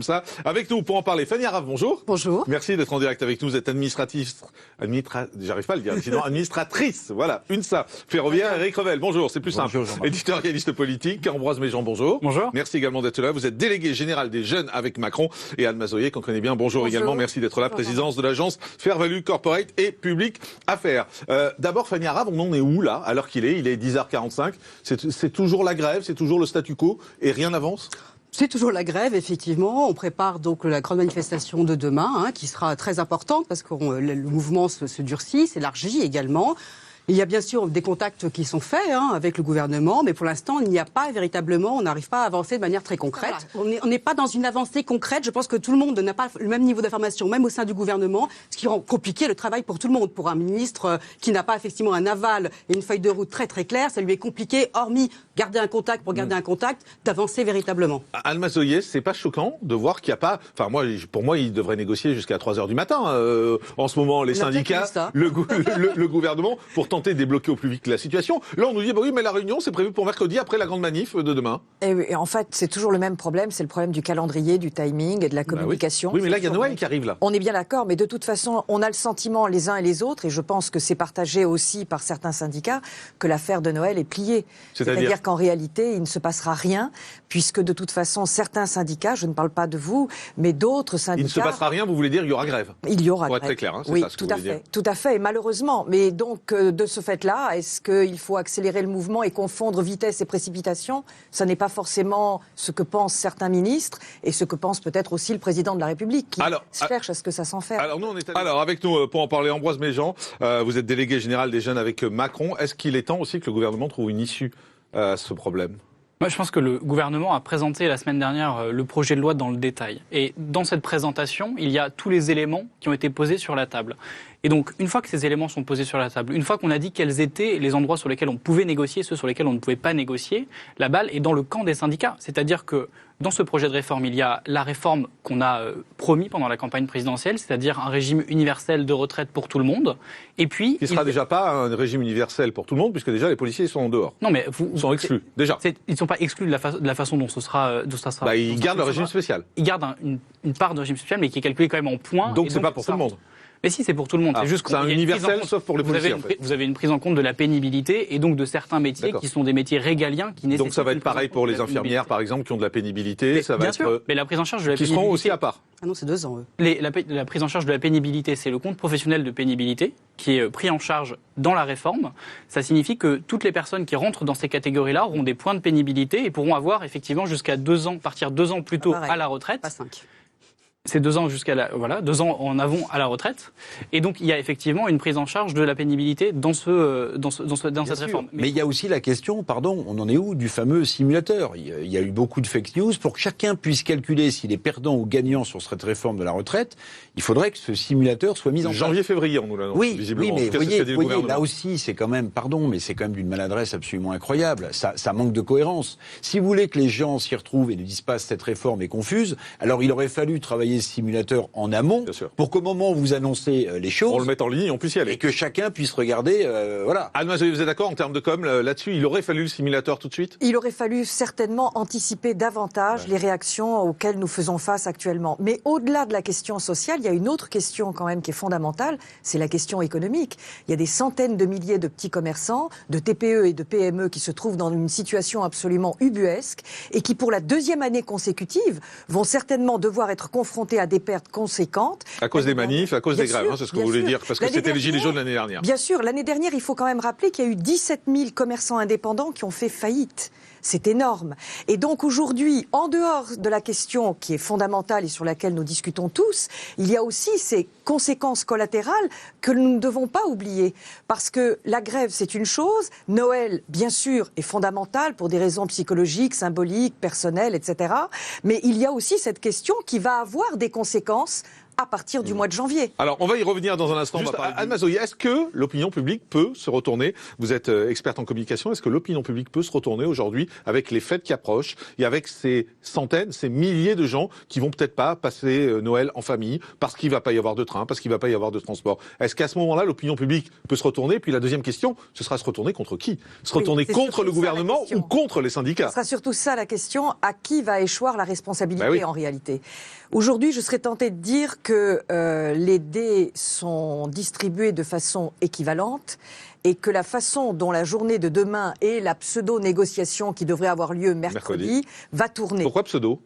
Ça. Avec nous pour en parler, Fanny Arave, bonjour. Bonjour. Merci d'être en direct avec nous. Vous êtes j'arrive pas à le dire, sinon administratrice, voilà, UNSA ferroviaire. Eric Revel, bonjour, c'est plus simple. Éditorialiste politique. Ambroise Méjean, bonjour. Bonjour. Merci également d'être là. Vous êtes délégué général des jeunes avec Macron. Et Anne Mazoyer, qu'on connaît bien, bonjour également. Merci d'être là, présidence de l'agence Fair Value Corporate et Public Affaires. D'abord, Fanny Arave, on en est où là, à l'heure qu'il est? Il est 10h45. C'est toujours la grève, c'est toujours le statu quo et rien n'avance? C'est toujours la grève, effectivement. On prépare donc la grande manifestation de demain, qui sera très importante parce que le mouvement se durcit, s'élargit également. Il y a bien sûr des contacts qui sont faits avec le gouvernement, mais pour l'instant, il n'y a pas véritablement, on n'arrive pas à avancer de manière très concrète. Voilà. On n'est pas dans une avancée concrète. Je pense que tout le monde n'a pas le même niveau d'information, même au sein du gouvernement, ce qui rend compliqué le travail pour tout le monde. Pour un ministre qui n'a pas effectivement un aval et une feuille de route très très claire, ça lui est compliqué, hormis garder un contact pour garder un contact, d'avancer véritablement. Anne Mazoyer, c'est pas choquant de voir qu'il n'y a pas... Enfin, pour moi, il devrait négocier jusqu'à 3h du matin. En ce moment, les syndicats, le gouvernement, pour tenter de débloquer au plus vite la situation. Là, on nous dit, bah oui, mais la réunion, c'est prévu pour mercredi, après la grande manif de demain. Et en fait, c'est toujours le même problème, c'est le problème du calendrier, du timing et de la communication. Oui, mais là, il y a Noël qui arrive, là. On est bien d'accord, mais de toute façon, on a le sentiment, les uns et les autres, et je pense que c'est partagé aussi par certains syndicats, que l'affaire de Noël est pliée. C'est-à-dire qu'en réalité, il ne se passera rien, puisque de toute façon, certains syndicats, je ne parle pas de vous, mais d'autres syndicats... Il ne se passera rien, vous voulez dire, il y aura grève? Il y aura grève. Pour être très clair, c'est oui, ça ce que vous voulez dire. Tout à fait, et malheureusement. Mais donc, de ce fait-là, est-ce qu'il faut accélérer le mouvement et confondre vitesse et précipitation? Ça n'est pas forcément ce que pensent certains ministres, et ce que pense peut-être aussi le président de la République, qui cherche à ce que ça s'enferme. Alors, avec nous, pour en parler, Ambroise Méjean, vous êtes délégué général des jeunes avec Macron. Est-ce qu'il est temps aussi que le gouvernement trouve une issue à ce problème? Moi, je pense que le gouvernement a présenté la semaine dernière le projet de loi dans le détail. Et dans cette présentation, il y a tous les éléments qui ont été posés sur la table. Et donc, une fois que ces éléments sont posés sur la table, une fois qu'on a dit quels étaient les endroits sur lesquels on pouvait négocier, ceux sur lesquels on ne pouvait pas négocier, la balle est dans le camp des syndicats. C'est-à-dire que dans ce projet de réforme, il y a la réforme qu'on a promis pendant la campagne présidentielle, c'est-à-dire un régime universel de retraite pour tout le monde. Et puis, qui ne sera déjà pas un régime universel pour tout le monde, puisque déjà les policiers sont en dehors. Non, mais ils sont exclus, déjà. Ils ne sont pas exclus de la façon dont ça sera. Ils gardent le régime spécial. Ils gardent une part de régime spécial, mais qui est calculée quand même en points. Donc c'est pas pour tout le monde. Mais si, c'est pour tout le monde. C'est juste un universel, sauf pour les policiers. Vous avez une prise en compte de la pénibilité et donc de certains métiers qui sont des métiers régaliens qui nécessitent. Donc ça va être pareil pour les infirmières, par exemple, qui ont de la pénibilité. Mais, bien sûr, mais la prise en charge de la pénibilité. Qui seront aussi à part. Ah non, c'est 2 ans, eux. La prise en charge de la pénibilité, c'est le compte professionnel de pénibilité qui est pris en charge dans la réforme. Ça signifie que toutes les personnes qui rentrent dans ces catégories-là auront des points de pénibilité et pourront avoir effectivement jusqu'à 2 ans, partir 2 ans plus tôt à la retraite. Pas 5. C'est 2 ans voilà, 2 ans en avant à la retraite. Et donc, il y a effectivement une prise en charge de la pénibilité dans cette réforme. Mais il y a aussi la question, on en est où, du fameux simulateur? Il y a eu beaucoup de fake news. Pour que chacun puisse calculer s'il est perdant ou gagnant sur cette réforme de la retraite, il faudrait que ce simulateur soit mis en place. Janvier-février, on nous l'annonce. Oui, visiblement. Mais voyez, là aussi, c'est quand même, mais c'est quand même d'une maladresse absolument incroyable. Ça manque de cohérence. Si vous voulez que les gens s'y retrouvent et ne disent pas cette réforme est confuse, alors il aurait fallu travailler ce simulateur en amont pour qu'au moment où vous annoncez les choses, on le mette en ligne, on puisse y aller. Et que chacun puisse regarder, voilà. Anne Mazoyer, vous êtes d'accord en termes de com là-dessus? Il aurait fallu le simulateur tout de suite? Il aurait fallu certainement anticiper davantage les réactions auxquelles nous faisons face actuellement. Mais au-delà de la question sociale, il y a une autre question quand même qui est fondamentale, c'est la question économique. Il y a des centaines de milliers de petits commerçants, de TPE et de PME qui se trouvent dans une situation absolument ubuesque et qui, pour la 2e année consécutive, vont certainement devoir être confrontés à des pertes conséquentes. À cause des manifs, à cause des grèves, c'est ce que vous voulez dire, parce que c'était les gilets jaunes l'année dernière. Bien sûr, l'année dernière, il faut quand même rappeler qu'il y a eu 17 000 commerçants indépendants qui ont fait faillite. C'est énorme. Et donc aujourd'hui, en dehors de la question qui est fondamentale et sur laquelle nous discutons tous, il y a aussi ces conséquences collatérales que nous ne devons pas oublier. Parce que la grève, c'est une chose. Noël, bien sûr, est fondamental pour des raisons psychologiques, symboliques, personnelles, etc. Mais il y a aussi cette question qui va avoir des conséquences à partir du mois de janvier. Alors, on va y revenir dans un instant. Anne Mazoyer, est-ce que l'opinion publique peut se retourner? Vous êtes experte en communication. Est-ce que l'opinion publique peut se retourner aujourd'hui avec les fêtes qui approchent et avec ces centaines, ces milliers de gens qui vont peut-être pas passer Noël en famille parce qu'il va pas y avoir de train, parce qu'il va pas y avoir de transport? Est-ce qu'à ce moment-là, l'opinion publique peut se retourner? Puis la deuxième question, ce sera se retourner contre qui? Se retourner contre le gouvernement ou contre les syndicats? Ce sera surtout ça la question. À qui va échoir la responsabilité en réalité? Aujourd'hui, je serais tentée de dire que les dés sont distribués de façon équivalente et que la façon dont la journée de demain et la pseudo-négociation qui devrait avoir lieu mercredi va tourner. Pourquoi pseudo?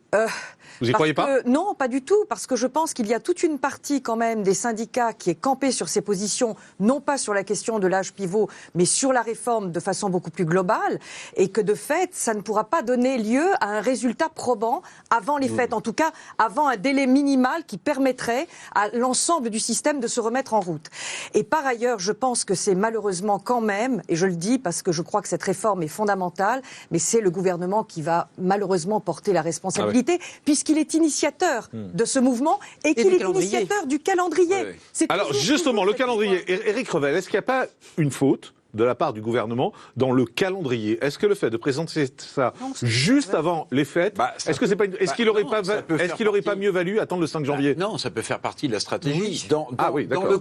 Vous y croyez pas? Non, pas du tout, parce que je pense qu'il y a toute une partie quand même des syndicats qui est campée sur ses positions, non pas sur la question de l'âge pivot, mais sur la réforme de façon beaucoup plus globale, et que de fait, ça ne pourra pas donner lieu à un résultat probant avant les fêtes, en tout cas avant un délai minimal qui permettrait à l'ensemble du système de se remettre en route. Et par ailleurs, je pense que c'est malheureusement quand même, et je le dis parce que je crois que cette réforme est fondamentale, mais c'est le gouvernement qui va malheureusement porter la responsabilité, puisqu'il est initiateur de ce mouvement et qu'il est initiateur du calendrier. Alors justement, le calendrier, Éric Revel, est-ce qu'il n'y a pas une faute de la part du gouvernement dans le calendrier? Est-ce que le fait de présenter ça juste avant les fêtes, est-ce qu'il n'aurait pas mieux valu attendre le 5 janvier? Non, ça peut faire partie de la stratégie. Dans le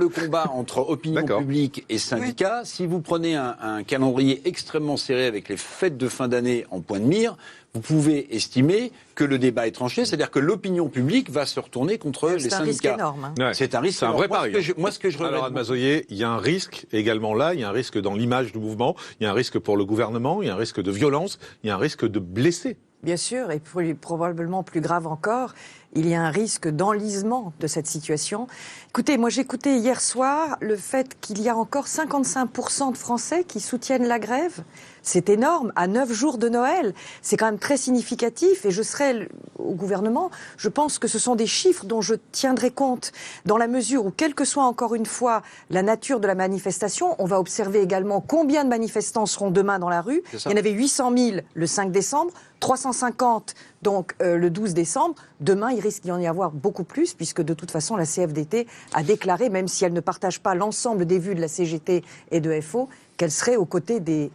combat entre opinion publique et syndicats, si vous prenez un calendrier extrêmement serré avec les fêtes de fin d'année en point de mire, vous pouvez estimer que le débat est tranché, c'est-à-dire que l'opinion publique va se retourner contre les syndicats. C'est un risque énorme. C'est un risque. C'est un vrai pari. Moi, ce que je regrette. Alors, Anne Mazoyer, il y a un risque également là, il y a un risque dans l'image du mouvement, il y a un risque pour le gouvernement, il y a un risque de violence, il y a un risque de blessés. Bien sûr, et probablement plus grave encore, il y a un risque d'enlisement de cette situation. Écoutez, moi j'écoutais hier soir le fait qu'il y a encore 55% de Français qui soutiennent la grève. C'est énorme, à 9 jours de Noël. C'est quand même très significatif et je serai au gouvernement. Je pense que ce sont des chiffres dont je tiendrai compte dans la mesure où, quelle que soit encore une fois la nature de la manifestation, on va observer également combien de manifestants seront demain dans la rue. Il y en avait 800 000 le 5 décembre, 350 donc le 12 décembre. Demain, il risque d'y en y avoir beaucoup plus puisque de toute façon la CFDT a déclaré, même si elle ne partage pas l'ensemble des vues de la CGT et de FO, qu'elle serait aux côtés des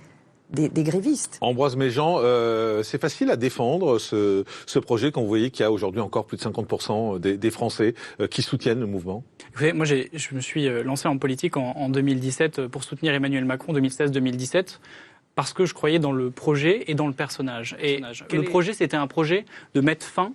grévistes. Ambroise Méjean, c'est facile à défendre ce projet quand vous voyez qu'il y a aujourd'hui encore plus de 50% des Français qui soutiennent le mouvement? Vous savez, moi je me suis lancé en politique en 2017 pour soutenir Emmanuel Macron, 2016-2017. Parce que je croyais dans le projet et dans le personnage. Et le projet, c'était un projet de mettre fin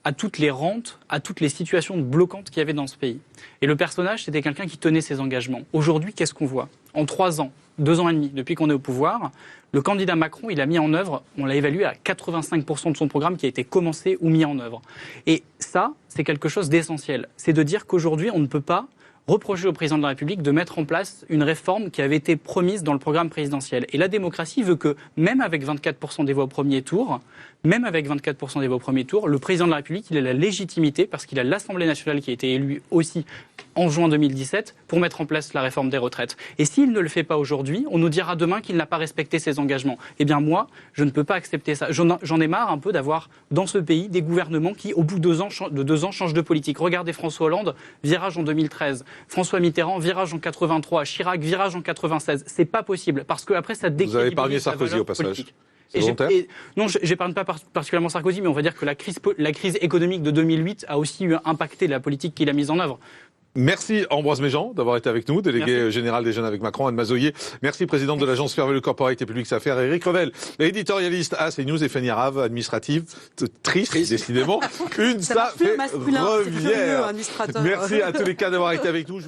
à toutes les rentes, à toutes les situations bloquantes qu'il y avait dans ce pays. Et le personnage, c'était quelqu'un qui tenait ses engagements. Aujourd'hui, qu'est-ce qu'on voit? En 3 ans, 2 ans et demi, depuis qu'on est au pouvoir, le candidat Macron, il a mis en œuvre, on l'a évalué à 85% de son programme qui a été commencé ou mis en œuvre. Et ça, c'est quelque chose d'essentiel. C'est de dire qu'aujourd'hui, on ne peut pas reprocher au président de la République de mettre en place une réforme qui avait été promise dans le programme présidentiel. Et la démocratie veut que, même avec 24% des voix au premier tour, le président de la République, il a la légitimité, parce qu'il a l'Assemblée nationale qui a été élue aussi en juin 2017, pour mettre en place la réforme des retraites. Et s'il ne le fait pas aujourd'hui, on nous dira demain qu'il n'a pas respecté ses engagements. Eh bien moi, je ne peux pas accepter ça. J'en ai marre un peu d'avoir dans ce pays des gouvernements qui, au bout de 2 ans, changent de politique. Regardez François Hollande, virage en 2013. François Mitterrand, virage en 83. Chirac, virage en 96. C'est pas possible, parce que après ça déquilibre. Vous avez épargné Sarkozy au passage. Politique. Non, j'épargne pas particulièrement Sarkozy, mais on va dire que la crise économique de 2008 a aussi impacté la politique qu'il a mise en œuvre. Merci Ambroise Méjean d'avoir été avec nous, délégué général des Jeunes avec Macron. Anne Mazoyer, merci présidente de l'agence Fair Value Corporate et Public Affaires. Éric Revel, éditorialiste à CNews, et Fanny Arav, administrative, triste décidément. Ça fait revière. Merci à tous les cas d'avoir été avec nous.